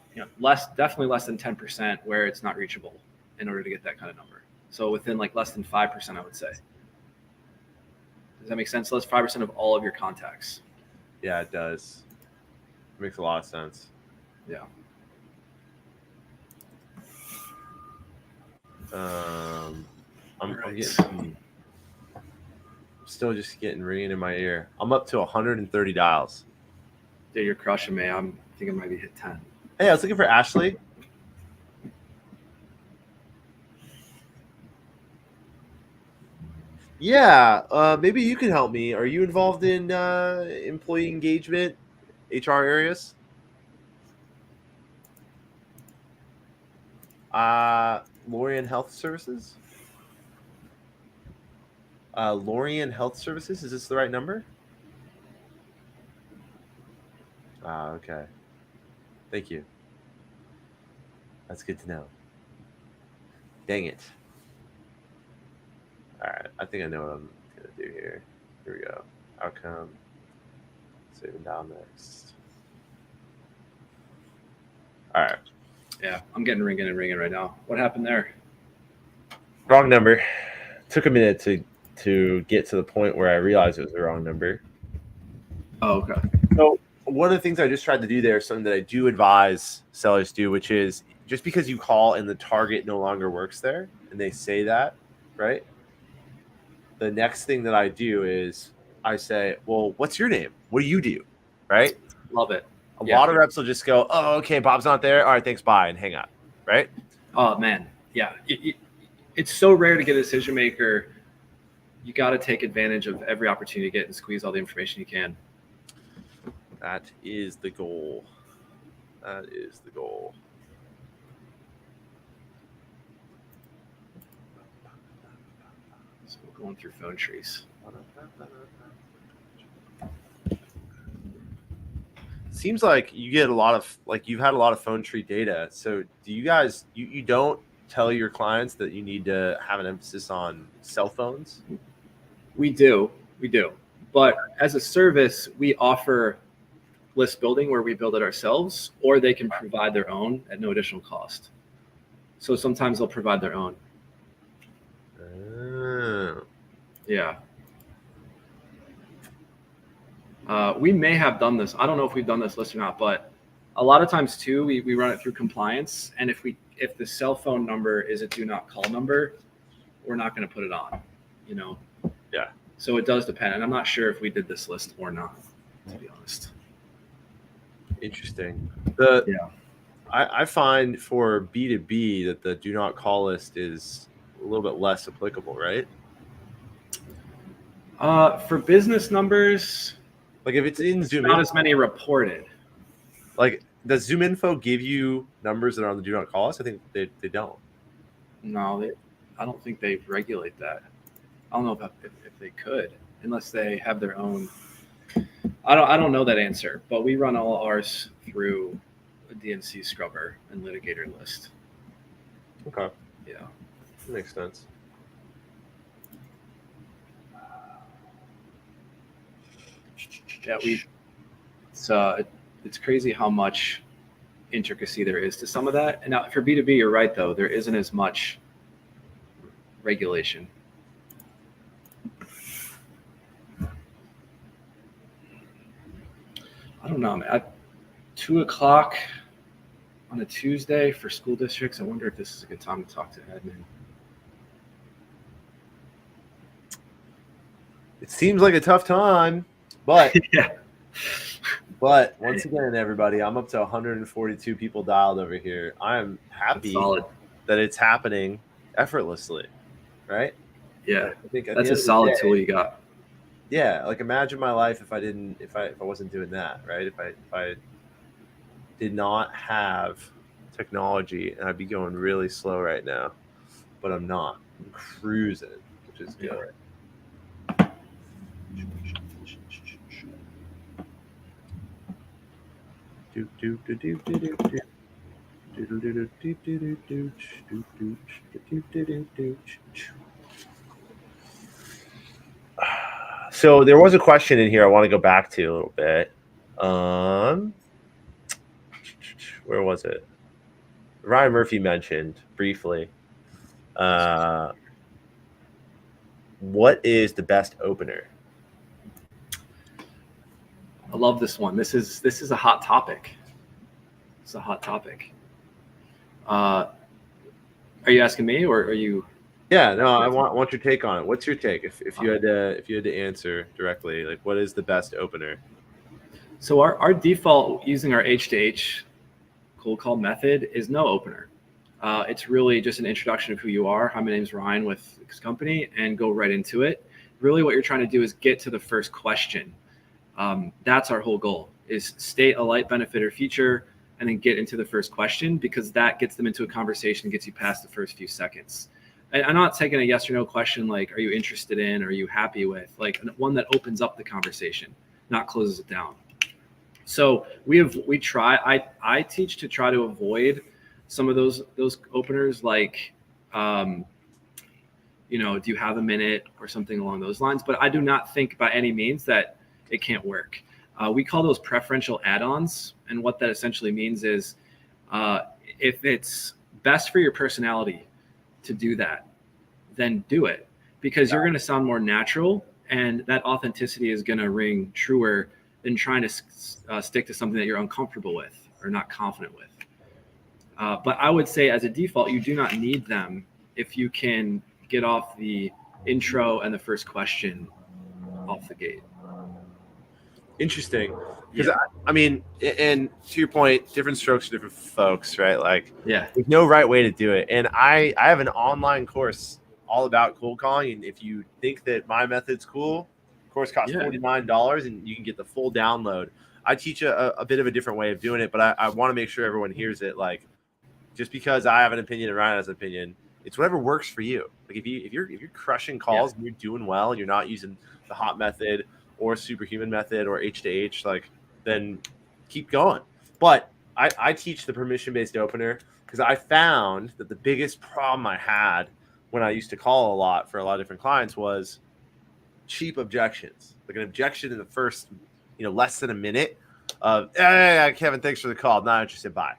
definitely less than 10% where it's not reachable in order to get that kind of number. So within like less than 5%, I would say. Does that make sense? So that's 5% of all of your contacts. Yeah, it does. It makes a lot of sense. Yeah. I'm still just getting ringing in my ear. I'm up to 130 dials. Dude, you're crushing me. I think I might be hit 10. Hey, I was looking for Ashley. Yeah, maybe you can help me. Are you involved in employee engagement, HR areas? Lorien Health Services? Lorien Health Services, is this the right number? Okay. Thank you. That's good to know. Dang it. All right. I think I know what I'm going to do here. Here we go. Outcome. Saving down next. All right. Yeah, I'm getting ringing right now. What happened there? Wrong number. Took a minute to get to the point where I realized it was the wrong number. Oh, okay. So one of the things I just tried to do there is something that I do advise sellers do, which is just because you call and the target no longer works there, and they say that, right? The next thing that I do is I say, well, what's your name? What do you do? Right? Love it. A lot of reps will just go, oh, okay, Bob's not there. All right, thanks, bye, and hang up. Right? Oh, man. Yeah. It's so rare to get a decision maker. You got to take advantage of every opportunity to get and squeeze all the information you can. That is the goal. That is the goal. So we're going through phone trees. Seems like you get a lot of, like, you've had a lot of phone tree data. So do you guys, you don't tell your clients that you need to have an emphasis on cell phones? We do. But as a service, we offer list building where we build it ourselves, or they can provide their own at no additional cost. So sometimes they'll provide their own. Oh. Yeah. We may have done this. I don't know if we've done this list or not, but a lot of times too, we run it through compliance. And if the cell phone number is a do not call number, we're not going to put it on, you know? Yeah. So it does depend. And I'm not sure if we did this list or not, to be honest. Interesting. Yeah. I find for B2B that the do not call list is a little bit less applicable, right? For business numbers, like if it's in Zoom, not as many reported. Like, does Zoom Info give you numbers that are on the do not call list? I think they don't. No, I don't think they regulate that. I don't know if they could, unless they have their own. I don't know that answer, but we run all ours through a DNC scrubber and litigator list. Okay. Yeah. That makes sense. Yeah, it's crazy how much intricacy there is to some of that. And now for B2B, you're right though, there isn't as much regulation. I don't know, man. At 2:00 on a Tuesday for school districts, I wonder if this is a good time to talk to admin. It seems like a tough time, but yeah. But once again, everybody, I'm up to 142 people dialed over here. I am happy that it's happening effortlessly, right? Yeah, I think that's a solid tool you got. Yeah, like imagine my life if I wasn't doing that, right? If I did not have technology, and I'd be going really slow right now, but I'm not. I'm cruising, which is good. Yeah. So there was a question in here I want to go back to a little bit. Where was it? Ryan Murphy mentioned briefly. What is the best opener? I love this one. This is a hot topic. It's a hot topic. Are you asking me or are you? Yeah, no, I want your take on it. What's your take if you had to answer directly? Like, what is the best opener? So our default using our H2H cold call method is no opener. It's really just an introduction of who you are. Hi, my name's Ryan with this company, and go right into it. Really, what you're trying to do is get to the first question. That's our whole goal: is state a light benefit or feature, and then get into the first question, because that gets them into a conversation and gets you past the first few seconds. And I'm not taking a yes or no question like, are you interested in, or are you happy with? Like one that opens up the conversation, not closes it down. So I teach to try to avoid some of those openers, like, do you have a minute or something along those lines? But I do not think by any means that it can't work. We call those preferential add-ons. And what that essentially means is if it's best for your personality to do that, then do it, because you're going to sound more natural, and that authenticity is going to ring truer than trying to stick to something that you're uncomfortable with or not confident with. But I would say as a default, you do not need them if you can get off the intro and the first question off the gate. Interesting. Because I mean, and to your point, different strokes for different folks, right? Like, there's no right way to do it. And I have an online course all about cold calling. And if you think that my method's cool, the course costs $49 and you can get the full download. I teach a bit of a different way of doing it, but I want to make sure everyone hears it. Like, just because I have an opinion and Ryan has an opinion, it's whatever works for you. Like, if you're crushing calls and you're doing well and you're not using the Hopp method or superhuman method or H2H, like, then keep going. But I teach the permission-based opener because I found that the biggest problem I had when I used to call a lot for a lot of different clients was cheap objections. Like an objection in the first, less than a minute of, hey, Kevin, thanks for the call. Not interested, bye.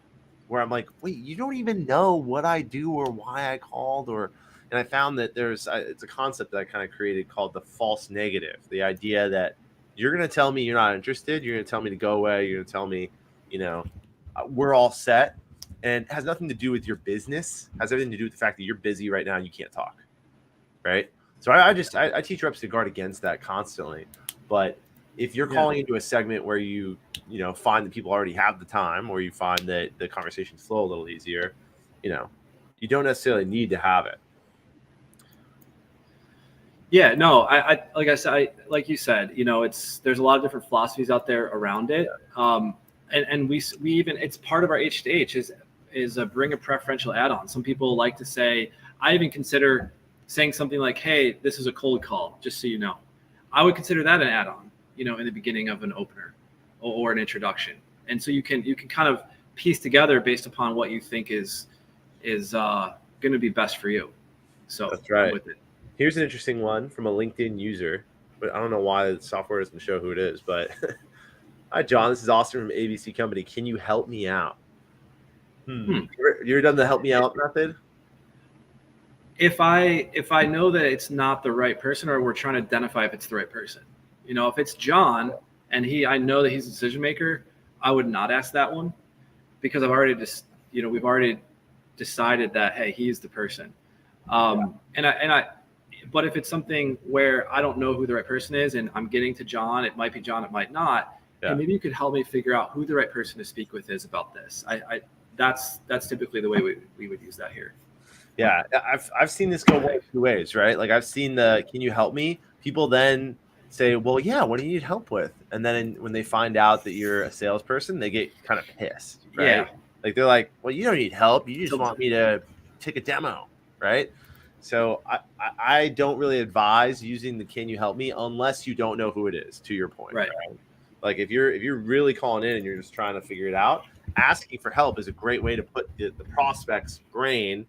Where I'm like, wait, you don't even know what I do or why I called, and I found that it's a concept that I kind of created called the false negative. The idea that you're going to tell me you're not interested. You're going to tell me to go away. You're going to tell me, we're all set. And it has nothing to do with your business. It has everything to do with the fact that you're busy right now and you can't talk. Right. So I teach reps to guard against that constantly. But if you're calling into a segment where you find that people already have the time, or you find that the conversations flow a little easier, you don't necessarily need to have it. Yeah, no, I like I said, like you said, there's a lot of different philosophies out there around it. And we even, it's part of our H2H is bring a preferential add-on. Some people like to say, I even consider saying something like, hey, this is a cold call, just so you know. I would consider that an add-on, in the beginning of an opener or an introduction. And so you can kind of piece together based upon what you think is going to be best for you. So that's right. With it. Here's an interesting one from a LinkedIn user, but I don't know why the software doesn't show who it is. But hi, John. This is Austin from ABC Company. Can you help me out? You ever done the help me out method? If I know that it's not the right person, or we're trying to identify if it's the right person, if it's John and I know that he's a decision maker, I would not ask that one, because I've already we've already decided that, hey, he's the person. But if it's something where I don't know who the right person is and I'm getting to John, it might be John, it might not. Yeah. Maybe you could help me figure out who the right person to speak with is about this. That's typically the way we would use that here. Yeah, I've seen this go one of two ways, right? Like, I've seen can you help me? People then say, well, yeah, what do you need help with? And then when they find out that you're a salesperson, they get kind of pissed, right? Yeah. Like, they're like, well, you don't need help. You just want me to take a demo, right? So I don't really advise using the can you help me unless you don't know who it is, to your point. Right. Like, if you're really calling in and you're just trying to figure it out, asking for help is a great way to put the prospect's brain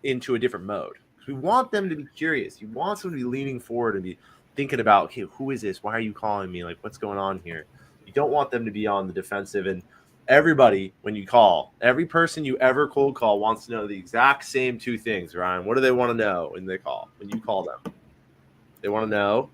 into a different mode. We want them to be curious. You want someone to be leaning forward and be thinking about, okay, who is this? Why are you calling me? Like, what's going on here? You don't want them to be on the defensive. And everybody, when you call, every person you ever cold call wants to know the exact same two things, Ryan. What do they want to know when you call them? They want to know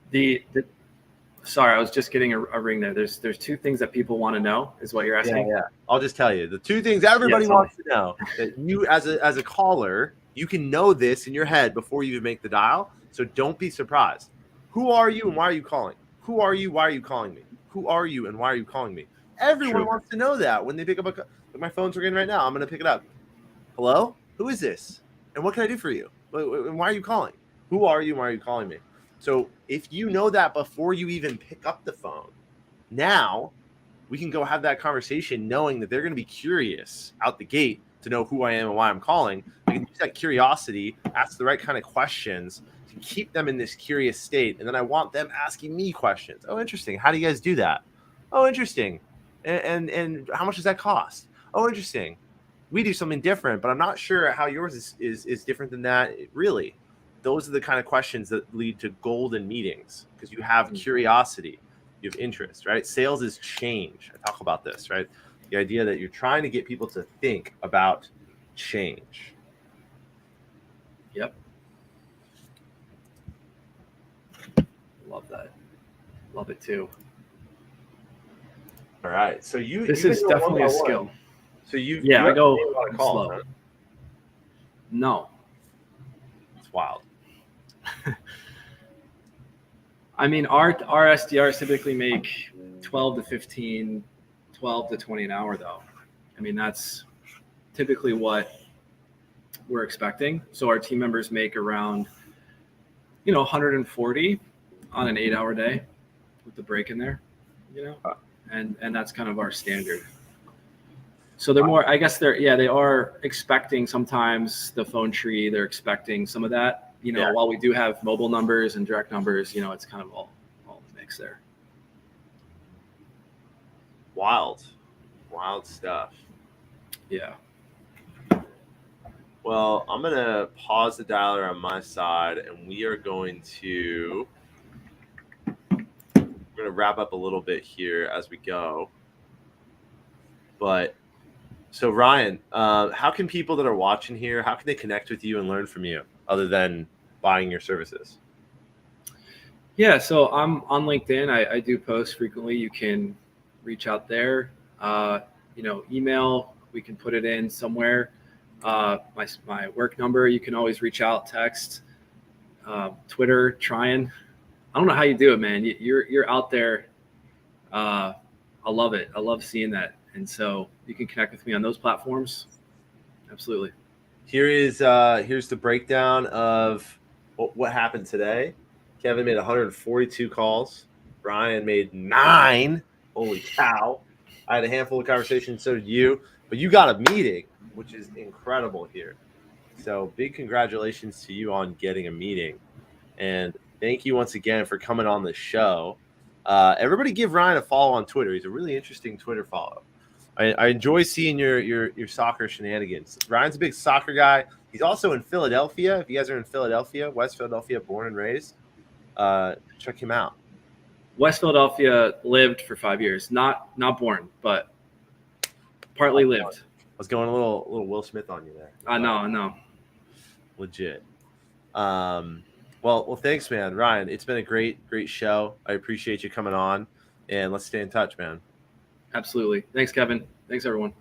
sorry, I was just getting a ring there. There's two things that people want to know, is what you're asking. Yeah. I'll just tell you the two things everybody wants to know. That you, as a caller, you can know this in your head before you even make the dial. So don't be surprised. Who are you and why are you calling? Who are you? Why are you calling me? Who are you and why are you calling me? Everyone wants to know that when they pick up my phone's ringing right now. I'm going to pick it up. Hello? Who is this? And what can I do for you? And why are you calling? Who are you and why are you calling me? So if you know that before you even pick up the phone, now we can go have that conversation knowing that they're going to be curious out the gate to know who I am and why I'm calling. We can use that curiosity, ask the right kind of questions to keep them in this curious state. And then I want them asking me questions. Oh, interesting. How do you guys do that? Oh, interesting. And how much does that cost? Oh, interesting. We do something different, but I'm not sure how yours is different than that. Really, those are the kind of questions that lead to golden meetings because you have curiosity, you have interest, right? Sales is change. I talk about this, right? The idea that you're trying to get people to think about change. Yep. Love that. Love it too. All right. So This you've is been going definitely a 1-by-1. skill. So you I go made a lot of calls, slow. huh? No. It's wild. I mean, our SDRs typically make 12 to 15, 12 to 20 an hour, though. I mean, that's typically what we're expecting. So our team members make around, 140 on an 8-hour day with the break in there, and that's kind of our standard. So they're more, I guess they are expecting sometimes the phone tree. They're expecting some of that. While we do have mobile numbers and direct numbers, it's kind of all in the mix there. Wild stuff. Yeah. Well, I'm going to pause the dialer on my side, and we are going to wrap up a little bit here as we go. But so Ryan, how can people that are watching here, how can they connect with you and learn from you other than buying your services? Yeah, so I'm on LinkedIn. I do post frequently. You can reach out there. Email, we can put it in somewhere. My work number, you can always reach out, text, Twitter, trying. I don't know how you do it, man. You're out there. I love it. I love seeing that. And so you can connect with me on those platforms. Absolutely. Here's the breakdown of what happened today. Kevin made 142 calls. Brian made 9. Holy cow. I had a handful of conversations, so did you. But you got a meeting, which is incredible here. So big congratulations to you on getting a meeting. And thank you once again for coming on the show. Everybody give Ryan a follow on Twitter. He's a really interesting Twitter follow. I enjoy seeing your soccer shenanigans. Ryan's a big soccer guy. He's also in Philadelphia. If you guys are in Philadelphia, West Philadelphia, born and raised, check him out. West Philadelphia, lived for 5 years. Not born, but partly lived. I was going a little Will Smith on you there. I know. Legit. Well, thanks, man. Ryan, it's been a great show. I appreciate you coming on, and let's stay in touch, man. Absolutely. Thanks, Kevin. Thanks, everyone.